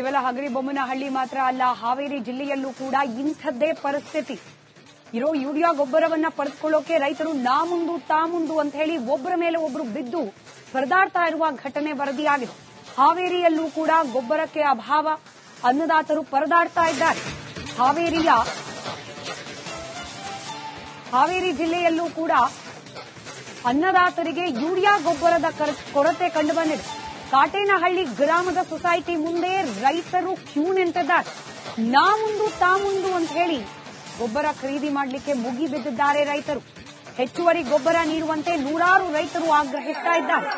ಕೇವಲ ಹಗರಿಬೊಮ್ಮನಹಳ್ಳಿ ಮಾತ್ರ ಅಲ್ಲ, ಹಾವೇರಿ ಜಿಲ್ಲೆಯಲ್ಲೂ ಕೂಡ ಇಂಥದ್ದೇ ಪರಿಸ್ಥಿತಿ. ಇರೋ ಯೂರಿಯಾ ಗೊಬ್ಬರವನ್ನ ಪಡೆದುಕೊಳ್ಳೋಕೆ ರೈತರು ನಾ ಮುಂದು ತಾ ಮುಂದು ಅಂತ ಹೇಳಿ ಒಬ್ಬರ ಮೇಲೆ ಒಬ್ಬರು ಬಿದ್ದು ಪರದಾಡ್ತಾ ಇರುವ ಘಟನೆ ವರದಿಯಾಗಿದೆ. ಹಾವೇರಿಯಲ್ಲೂ ಕೂಡ ಗೊಬ್ಬರಕ್ಕೆ ಅಭಾವ, ಅನ್ನದಾತರು ಪರದಾಡ್ತಾ ಇದ್ದಾರೆ. ಹಾವೇರಿ ಜಿಲ್ಲೆಯಲ್ಲೂ ಕೂಡ ಅನ್ನದಾತರಿಗೆ ಯೂರಿಯಾ ಗೊಬ್ಬರದ ಕೊರತೆ ಕಂಡುಬಂದಿದೆ. ಕಾಟೇನಹಳ್ಳಿ ಗ್ರಾಮದ ಸೊಸೈಟಿ ಮುಂದೆ ರೈತರು ಕ್ಯೂ ನಿಂತಿದ್ದಾರೆ. ನಾ ಮುಂದು ತಾ ಮುಂದು ಅಂತ ಹೇಳಿ ಗೊಬ್ಬರ ಖರೀದಿ ಮಾಡಲಿಕ್ಕೆ ಮುಗಿಬಿದ್ದಿದ್ದಾರೆ ರೈತರು. ಹೆಚ್ಚುವರಿ ಗೊಬ್ಬರ ನೀಡುವಂತೆ ನೂರಾರು ರೈತರು ಆಗ್ರಹಿಸ್ತಾ ಇದ್ದಾರೆ.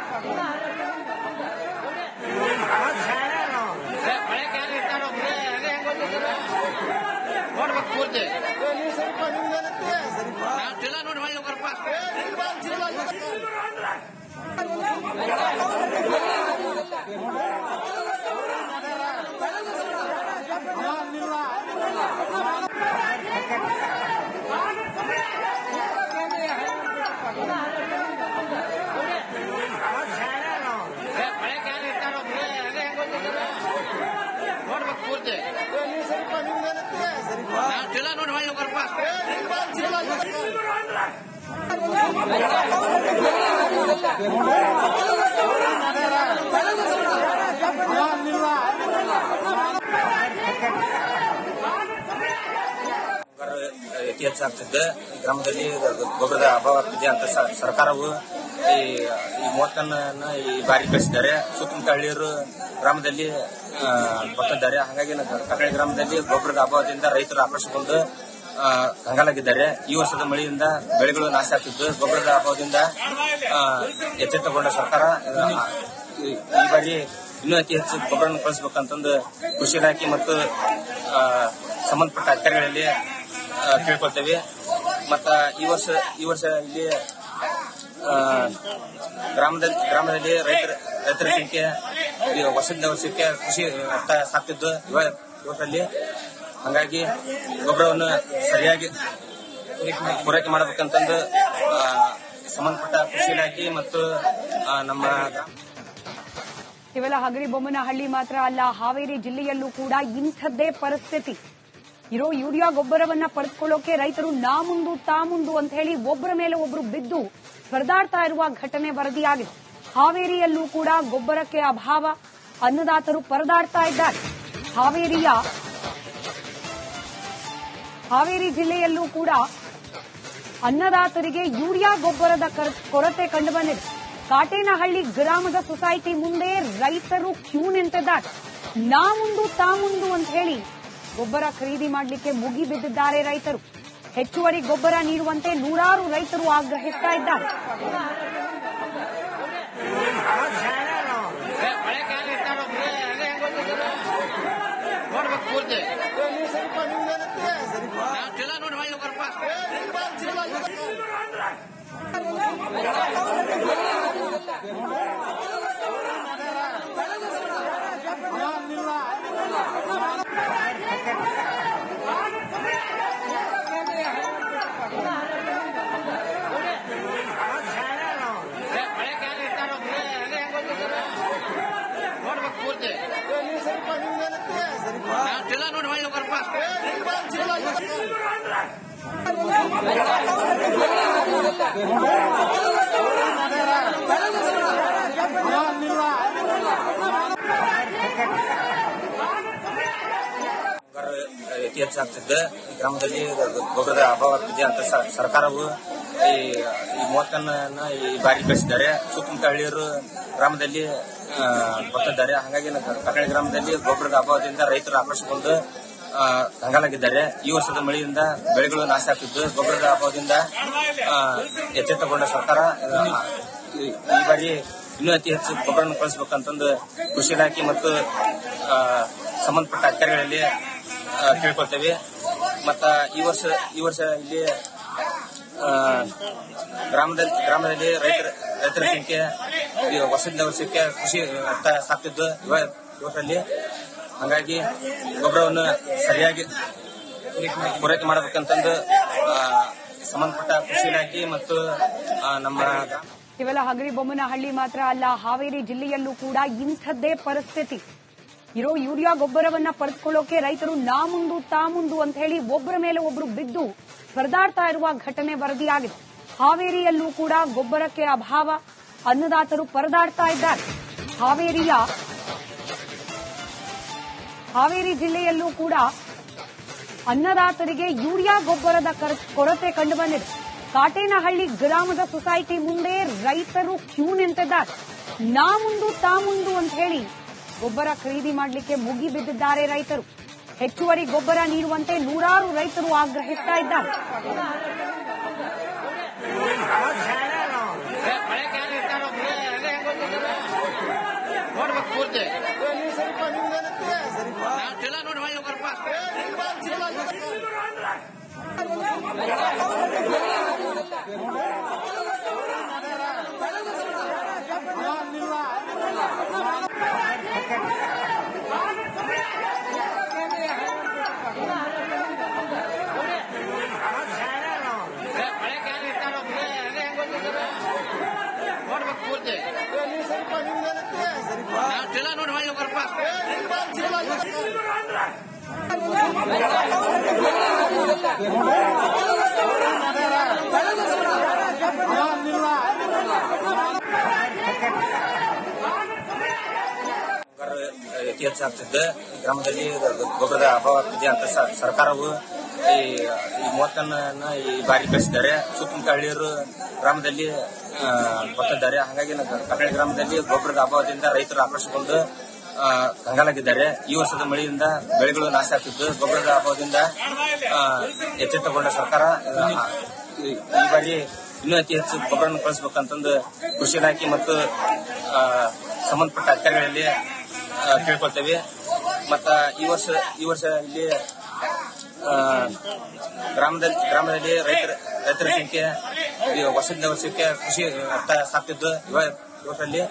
ಅತಿ ಹೆಚ್ಚಾಗ್ತಿದ್ದ ಗ್ರಾಮದಲ್ಲಿ ಗೊಬ್ಬರದ ಅಭಾವ ಆಗ್ತಿದೆ ಅಂತ ಸರ್ಕಾರವು ಈ 30 ಟನ್ ಈ ಬಾರಿ ಕಳಿಸಿದ್ದಾರೆ. ಸುತ್ತಮುತ್ತ ಹಳ್ಳಿಯರು ಗ್ರಾಮದಲ್ಲಿ ಬರ್ತಿದ್ದಾರೆ. ಹಾಗಾಗಿ ಕಕಳೆ ಗ್ರಾಮದಲ್ಲಿ ಗೊಬ್ಬರದ ಅಭಾವದಿಂದ ರೈತರು ಆಕ್ರೋಶಗೊಂಡು ಕಂಗಾಲಾಗಿದ್ದಾರೆ. ಈ ವರ್ಷದ ಮಳೆಯಿಂದ ಬೆಳೆಗಳು ನಾಶ ಆಗ್ತಿದ್ದು, ಗೊಬ್ಬರದ ಅಭಾವದಿಂದ ಎಚ್ಚೆತ್ತುಕೊಂಡ ಸರ್ಕಾರ ಈ ಬಾರಿ ಇನ್ನೂ ಅತಿ ಹೆಚ್ಚು ಗೊಬ್ಬರವನ್ನು ಕಳಿಸಬೇಕಂತಂದು ಕೃಷಿ ಇಲಾಖೆ ಮತ್ತು ಸಂಬಂಧಪಟ್ಟ ಅಧಿಕಾರಿಗಳಲ್ಲಿ ಕೇಳ್ಕೊಳ್ತೇವೆ. ಮತ್ತ ಈ ವರ್ಷ ಇಲ್ಲಿ ಗ್ರಾಮದಲ್ಲಿ ರೈತರ ಸಂಖ್ಯೆ ವರ್ಷಕ್ಕೆ ಕೃಷಿ ಸಾಕ್ತಿದ್ದು ಇವತ್ತಲ್ಲಿ. ಹಾಗಾಗಿ ಗೊಬ್ಬರವನ್ನು ಸರಿಯಾಗಿ ಪೂರೈಕೆ ಮಾಡಬೇಕಂತಂದು ಸಂಬಂಧಪಟ್ಟ ಕೃಷಿ ಇಲಾಖೆ ಮತ್ತು ನಮ್ಮ ಕೇವಲ ಹಗರಿಬೊಮ್ಮನಹಳ್ಳಿ ಮಾತ್ರ ಅಲ್ಲ, ಹಾವೇರಿ ಜಿಲ್ಲೆಯಲ್ಲೂ ಕೂಡ ಇಂಥದ್ದೇ ಪರಿಸ್ಥಿತಿ. ಇರೋ ಯೂರಿಯಾ ಗೊಬ್ಬರವನ್ನ ಪಡೆದುಕೊಳ್ಳೋಕೆ ರೈತರು ನಾ ಮುಂದು ತಾ ಮುಂದು ಅಂತ ಹೇಳಿ ಒಬ್ಬರ ಮೇಲೆ ಒಬ್ಬರು ಬಿದ್ದು ಪರದಾಡ್ತಾ ಇರುವ ಘಟನೆ ವರದಿಯಾಗಿದೆ. ಹಾವೇರಿಯಲ್ಲೂ ಕೂಡ ಗೊಬ್ಬರಕ್ಕೆ ಅಭಾವ, ಅನ್ನದಾತರು ಪರದಾಡ್ತಾ ಇದ್ದಾರೆ. ಹಾವೇರಿ ಜಿಲ್ಲೆಯಲ್ಲೂ ಕೂಡ ಅನ್ನದಾತರಿಗೆ ಯೂರಿಯಾ ಗೊಬ್ಬರದ ಕೊರತೆ ಕಂಡುಬಂದಿದೆ. ಕಾಟೇನಹಳ್ಳಿ ಗ್ರಾಮದ ಸೊಸೈಟಿ ಮುಂದೆ ರೈತರು ಕ್ಯೂ ನಿಂತಿದ್ದಾರೆ. ನಾ ಮುಂದು ತಾ ಮುಂದು ಅಂತ ಹೇಳಿ ಗೊಬ್ಬರ ಖರೀದಿ ಮಾಡಲಿಕ್ಕೆ ಮುಗಿಬಿದ್ದಿದ್ದಾರೆ ರೈತರು. ಹೆಚ್ಚುವರಿ ಗೊಬ್ಬರ ನೀಡುವಂತೆ ನೂರಾರು ರೈತರು ಆಗ್ರಹಿಸ್ತಾ ಇದ್ದಾರೆ. ಅತಿ ಹೆಚ್ಚಾಗ್ತಿದ್ದ ಗ್ರಾಮದಲ್ಲಿ ಗೊಬ್ಬರದ ಅಭಾವ ಆಗ್ತಿದೆ ಅಂತ ಸರ್ಕಾರವು ಈ 30 ಟನ್ ಈ ಬಾರಿ ಕಳಿಸಿದ್ದಾರೆ. ಸುತ್ತಮುತ್ತ ಹಳ್ಳಿಯರು ಗ್ರಾಮದಲ್ಲಿ ಬರ್ತಿದ್ದಾರೆ. ಹಾಗಾಗಿ ಕಕಳೆ ಗ್ರಾಮದಲ್ಲಿ ಗೊಬ್ಬರದ ಅಭಾವದಿಂದ ರೈತರು ಆಕ್ರೋಶಗೊಂಡು ಕಂಗಾಲಾಗಿದ್ದಾರೆ. ಈ ವರ್ಷದ ಮಳೆಯಿಂದ ಬೆಳೆಗಳು ನಾಶ ಆಗ್ತಿದ್ದು, ಗೊಬ್ಬರದ ಅಭಾವದಿಂದ ಎಚ್ಚೆತ್ತುಕೊಂಡ ಸರ್ಕಾರ ಈ ಬಾರಿ ಇನ್ನೂ ಅತಿ ಹೆಚ್ಚು ಗೊಬ್ಬರವನ್ನು ಕಳಿಸಬೇಕಂತಂದು ಕೃಷಿ ಇಲಾಖೆ ಮತ್ತು ಸಂಬಂಧಪಟ್ಟ ಅಧಿಕಾರಿಗಳಲ್ಲಿ ಕೇಳ್ಕೊಳ್ತೇವೆ. ಮತ್ತ ಈ ವರ್ಷ ಇಲ್ಲಿ ಗ್ರಾಮದಲ್ಲಿ ರೈತರ ಸಂಖ್ಯೆ ವರ್ಷಕ್ಕೆ ಕೃಷಿ ಸಾಕ್ತಿದ್ದು ಇವತ್ತಲ್ಲಿ. ಹಾಗಾಗಿ ಗೊಬ್ಬರವನ್ನು ಸರಿಯಾಗಿ ಪೂರೈಕೆ ಮಾಡಬೇಕಂತಂದು ಸಂಬಂಧಪಟ್ಟ ಕೃಷಿ ಇಲಾಖೆ ಮತ್ತು ನಮ್ಮ ಕೇವಲ ಹಗರಿಬೊಮ್ಮನಹಳ್ಳಿ ಮಾತ್ರ ಅಲ್ಲ, ಹಾವೇರಿ ಜಿಲ್ಲೆಯಲ್ಲೂ ಕೂಡ ಇಂಥದ್ದೇ ಪರಿಸ್ಥಿತಿ. ಇರೋ ಯೂರಿಯಾ ಗೊಬ್ಬರವನ್ನ ಪಡೆದುಕೊಳ್ಳೋಕೆ ರೈತರು ನಾ ಮುಂದು ಅಂತ ಹೇಳಿ ಒಬ್ಬರ ಮೇಲೆ ಒಬ್ರು ಬಿದ್ದು ಪರದಾಡ್ತಾ ಇರುವ ಘಟನೆ ವರದಿಯಾಗಿದೆ. ಹಾವೇರಿಯಲ್ಲೂ ಕೂಡ ಗೊಬ್ಬರಕ್ಕೆ ಅಭಾವ, ಅನ್ನದಾತರು ಪರದಾಡ್ತಾ ಇದ್ದಾರೆ. ಹಾವೇರಿ ಜಿಲ್ಲೆಯಲ್ಲೂ ಕೂಡ ಅನ್ನದಾತರಿಗೆ ಯೂರಿಯಾ ಗೊಬ್ಬರದ ಕೊರತೆ ಕಂಡುಬಂದಿದೆ. ಕಾಟೇನಹಳ್ಳಿ ಗ್ರಾಮದ ಸೊಸೈಟಿ ಮುಂದೆ ರೈತರು ಕ್ಯೂ ನಿಂತಿದ್ದಾರೆ. ನಾ ಮುಂದು ಅಂತ ಹೇಳಿ ಗೊಬ್ಬರ ಖರೀದಿ ಮಾಡಲಿಕ್ಕೆ ಮುಗಿ ಬಿದ್ದಿದ್ದಾರೆ ರೈತರು. ಹೆಚ್ಚುವರಿ ಗೊಬ್ಬರ ನೀಡುವಂತೆ ನೂರಾರು ರೈತರು ಆಗ್ರಹಿಸ್ತಾ ಇದ್ದಾರೆ. ಅತಿ ಹೆಚ್ಚಾಗ್ತಿದ್ದ ಗ್ರಾಮದಲ್ಲಿ ಗೊಬ್ಬರದ ಅಭಾವ ಇದೆ ಅಂತ ಸರ್ಕಾರವು ಈ 30 ಟನ್ ಈ ಬಾರಿ ಕಳಿಸಿದ್ದಾರೆ. ಸುತ್ತಮುತ್ತ ಹಳ್ಳಿಯರು ಗ್ರಾಮದಲ್ಲಿ ಬರ್ತಿದ್ದಾರೆ. ಹಾಗಾಗಿ ಕನ್ನಡ ಗ್ರಾಮದಲ್ಲಿ ಗೊಬ್ಬರದ ಅಭಾವದಿಂದ ರೈತರು ಆಕ್ರೋಶಗೊಂಡು ಕಂಗಾಲಾಗಿದ್ದಾರೆ. ಈ ವರ್ಷದ ಮಳೆಯಿಂದ ಬೆಳೆಗಳು ನಾಶ ಆಗ್ತಿದ್ದು ಗೊಬ್ಬರದ ಅಭಾವದಿಂದ ಎಚ್ಚೆತ್ತುಕೊಂಡ ಸರ್ಕಾರ ಈ ಬಾರಿ ಇನ್ನೂ ಅತಿ ಹೆಚ್ಚು ಗೊಬ್ಬರವನ್ನು ಕಳಿಸಬೇಕಂತಂದು ಕೃಷಿ ಇಲಾಖೆ ಮತ್ತು ಸಂಬಂಧಪಟ್ಟ ಅಧಿಕಾರಿಗಳಲ್ಲಿ ಕೇಳ್ಕೊಳ್ತೇವೆ. ಮತ್ತ ಈ ವರ್ಷ ಇಲ್ಲಿ ಗ್ರಾಮದಲ್ಲಿ ರೈತರ ಸಂಖ್ಯೆ ವರ್ಷಕ್ಕೆ ಕೃಷಿ ಅರ್ಥ ಸಾಕ್ತಿದ್ದು ಇವತ್ತಲ್ಲಿ.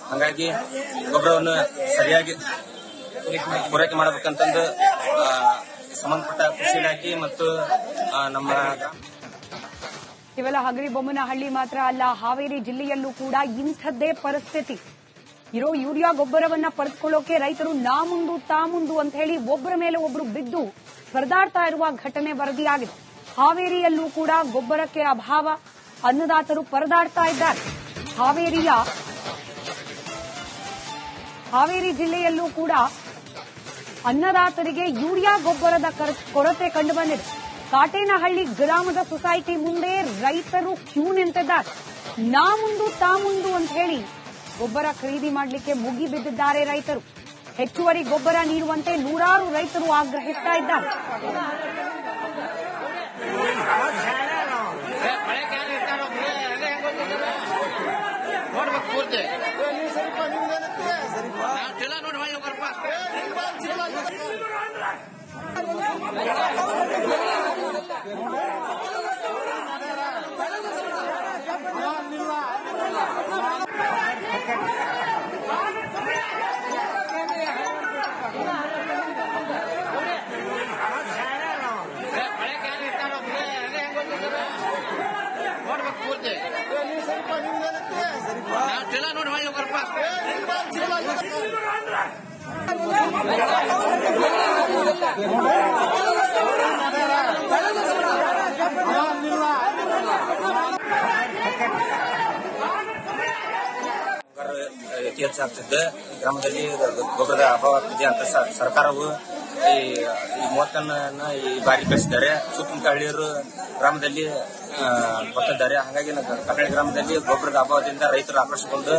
ಹಾಗಾಗಿ ಗೊಬ್ಬರವನ್ನು ಸರಿಯಾಗಿ ಪೂರೈಕೆ ಮಾಡಬೇಕಂತಂದು ಸಂಬಂಧಪಟ್ಟ ಕೃಷಿ ಇಲಾಖೆ ಮತ್ತು ನಮ್ಮ ಕೇವಲ ಹಗರಿಬೊಮ್ಮನಹಳ್ಳಿ ಮಾತ್ರ ಅಲ್ಲ, ಹಾವೇರಿ ಜಿಲ್ಲೆಯಲ್ಲೂ ಕೂಡ ಇಂಥದ್ದೇ ಪರಿಸ್ಥಿತಿ. ಇರೋ ಯೂರಿಯಾ ಗೊಬ್ಬರವನ್ನ ಪಡೆದುಕೊಳ್ಳೋಕೆ ರೈತರು ನಾ ಮುಂದು ಅಂತ ಹೇಳಿ ಒಬ್ಬರ ಮೇಲೆ ಒಬ್ರು ಬಿದ್ದು ಪರದಾಡ್ತಾ ಇರುವ ಘಟನೆ ವರದಿಯಾಗಿದೆ. ಹಾವೇರಿಯಲ್ಲೂ ಕೂಡ ಗೊಬ್ಬರಕ್ಕೆ ಅಭಾವ, ಅನ್ನದಾತರು ಪರದಾಡ್ತಾ ಇದ್ದಾರೆ. ಹಾವೇರಿ ಜಿಲ್ಲೆಯಲ್ಲೂ ಕೂಡ ಅನ್ನದಾತರಿಗೆ ಯೂರಿಯಾ ಗೊಬ್ಬರದ ಕೊರತೆ ಕಂಡುಬಂದಿದೆ. ಕಾಟೇನಹಳ್ಳಿ ಗ್ರಾಮದ ಸೊಸೈಟಿ ಮುಂದೆ ರೈತರು ಕ್ಯೂ ನಿಂತಿದ್ದಾರೆ. ನಾ ಮುಂದು ಅಂತ ಹೇಳಿ ಗೊಬ್ಬರ ಖರೀದಿ ಮಾಡಲಿಕ್ಕೆ ಮುಗಿ ಬಿದ್ದಿದ್ದಾರೆ ರೈತರು. ಹೆಚ್ಚುವರಿ ಗೊಬ್ಬರ ನೀಡುವಂತೆ ನೂರಾರು ರೈತರು ಆಗ್ರಹಿಸ್ತಾ ಇದ್ದಾರೆ. ಅತಿ ಹೆಚ್ಚಾಗ್ತಿದ್ದ ಗ್ರಾಮದಲ್ಲಿ ಗೊಬ್ಬರದ ಅಭಾವ ಇದೆ ಅಂತ ಸರ್ಕಾರವು ಈ 30 ಟನ್ ಈ ಬಾರಿ ಕಳಿಸಿದ್ದಾರೆ. ಸುತ್ತಮುತ್ತ ಹಳ್ಳಿಯರು ಗ್ರಾಮದಲ್ಲಿ ಬರ್ತಿದ್ದಾರೆ. ಹಾಗಾಗಿ ಕನ್ನಡ ಗ್ರಾಮದಲ್ಲಿ ಗೊಬ್ಬರದ ಅಭಾವದಿಂದ ರೈತರು ಆಕ್ರೋಶಗೊಂಡು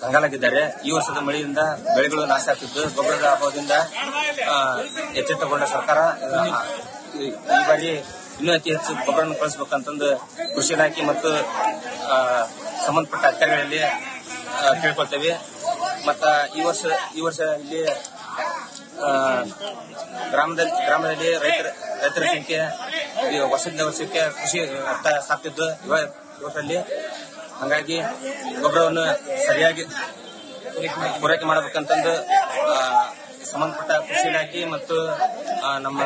ಕಂಗಾಲಾಗಿದ್ದಾರೆ. ಈ ವರ್ಷದ ಮಳೆಯಿಂದ ಬೆಳೆಗಳು ನಾಶ ಆಗ್ತಿದ್ದು ಗೊಬ್ಬರದ ಅಭಾವದಿಂದ ಎಚ್ಚೆತ್ತುಕೊಂಡ ಸರ್ಕಾರ ಈ ಬಾರಿ ಇನ್ನೂ ಅತಿ ಹೆಚ್ಚು ಗೊಬ್ಬರವನ್ನು ಕಳಿಸಬೇಕಂತಂದು ಕೃಷಿ ಇಲಾಖೆ ಮತ್ತು ಸಂಬಂಧಪಟ್ಟ ಅಧಿಕಾರಿಗಳಲ್ಲಿ ಕೇಳ್ಕೊಳ್ತೇವೆ. ಮತ್ತ ಈ ವರ್ಷ ಇಲ್ಲಿ ಗ್ರಾಮದಲ್ಲಿ ರೈತರ ಸಂಖ್ಯೆ ವರ್ಷಕ್ಕೆ ಕೃಷಿ ಅರ್ಥ ಸಾಕ್ತಿದ್ದು ಇವತ್ತಲ್ಲಿ. ಹಾಗಾಗಿ ಗೊಬ್ಬರವನ್ನು ಸರಿಯಾಗಿ ಪೂರೈಕೆ ಮಾಡಬೇಕಂತಂದು ಸಂಬಂಧಪಟ್ಟ ಕೃಷಿ ಇಲಾಖೆ ಮತ್ತು ನಮ್ಮ